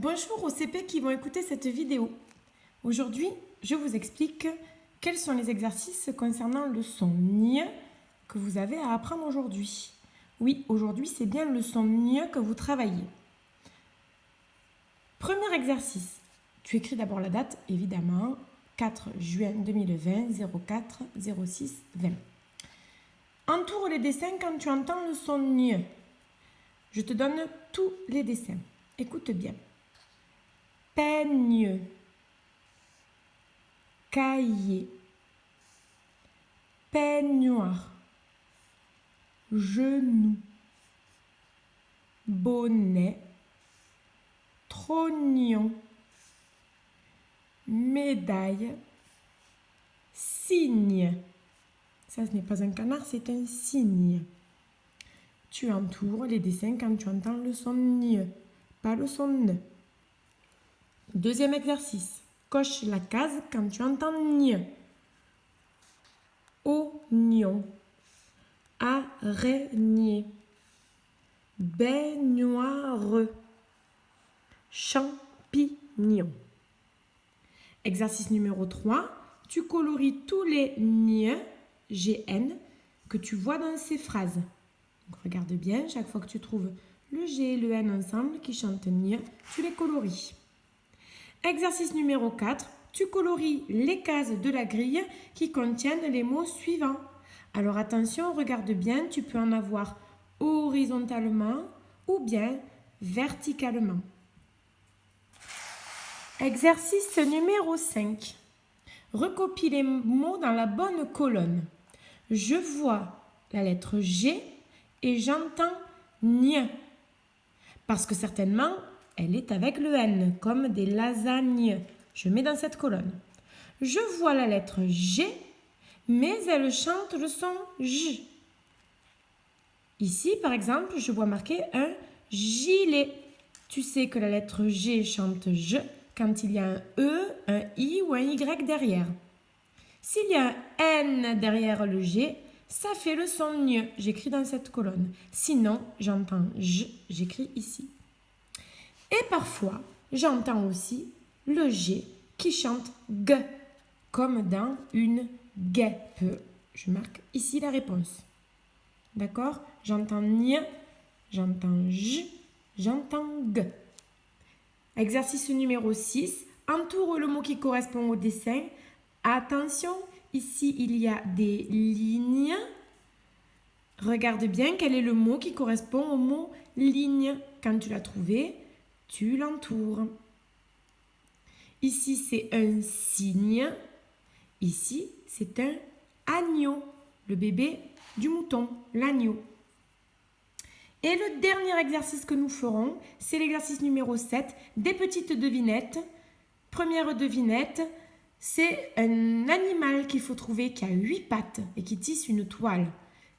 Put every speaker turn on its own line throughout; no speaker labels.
Bonjour aux CP qui vont écouter cette vidéo. Aujourd'hui, je vous explique quels sont les exercices concernant le son ñ que vous avez à apprendre aujourd'hui. Oui, aujourd'hui, c'est bien le son ñ que vous travaillez. Premier exercice. Tu écris d'abord la date, évidemment, 4 juin 2020, 04 06 20. Entoure les dessins quand tu entends le son ñ. Je te donne tous les dessins. Écoute bien. Peigne, cahier, peignoir, genou, bonnet, trognon, médaille, cygne. Ça, ce n'est pas un canard, c'est un cygne. Tu entoures les dessins quand tu entends le son ñ, pas le son n. Deuxième exercice. Coche la case quand tu entends ñ. Oignon, araignée, baignoire, champignon. Exercice numéro 3. Tu coloris tous les ñ, GN, que tu vois dans ces phrases. Donc, regarde bien, chaque fois que tu trouves le G et le N ensemble qui chantent ñ, tu les coloris. Exercice numéro 4. Tu coloris les cases de la grille qui contiennent les mots suivants. Alors attention, regarde bien, tu peux en avoir horizontalement ou bien verticalement. Exercice numéro 5. Recopie les mots dans la bonne colonne. Je vois la lettre G et j'entends ñ. Parce que certainement, elle est avec le N, comme des lasagnes. Je mets dans cette colonne. Je vois la lettre G, mais elle chante le son J. Ici, par exemple, je vois marqué un gilet. Tu sais que la lettre G chante J quand il y a un E, un I ou un Y derrière. S'il y a un N derrière le G, ça fait le son ñ. J'écris dans cette colonne. Sinon, j'entends J, j'écris ici. Et parfois, j'entends aussi le G qui chante G, comme dans une guêpe. Je marque ici la réponse. D'accord? J'entends ñ, j'entends J, j'entends G. Exercice numéro 6. Entoure le mot qui correspond au dessin. Attention, ici, il y a des lignes. Regarde bien quel est le mot qui correspond au mot ligne. Quand tu l'as trouvé, tu l'entoures. Ici, c'est un cygne. Ici, c'est un agneau, le bébé du mouton, l'agneau. Et le dernier exercice que nous ferons, c'est l'exercice numéro 7, des petites devinettes. Première devinette, c'est un animal qu'il faut trouver qui a 8 pattes et qui tisse une toile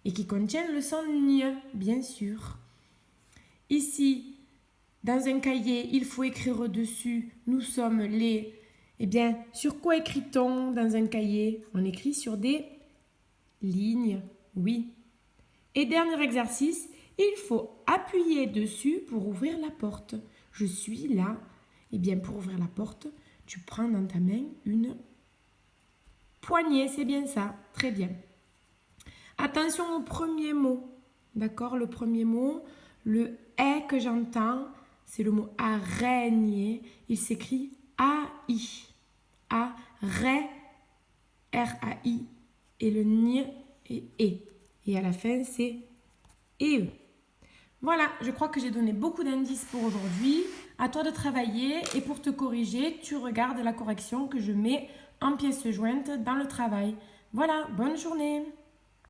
et qui contient le son ñ, bien sûr. Ici, dans un cahier, il faut écrire dessus, nous sommes les... Eh bien, sur quoi écrit-on dans un cahier? On écrit sur des lignes, oui. Et dernier exercice, il faut appuyer dessus pour ouvrir la porte. Je suis là. Eh bien, pour ouvrir la porte, tu prends dans ta main une poignée, c'est bien ça, très bien. Attention au premier mot, d'accord? Le premier mot, le « est » que j'entends, c'est le mot araignée. Il s'écrit A-I. A-R-A-I. Et le ñ est E. Et à la fin, c'est E. Voilà, je crois que j'ai donné beaucoup d'indices pour aujourd'hui. À toi de travailler et pour te corriger, tu regardes la correction que je mets en pièces jointes dans le travail. Voilà, bonne journée.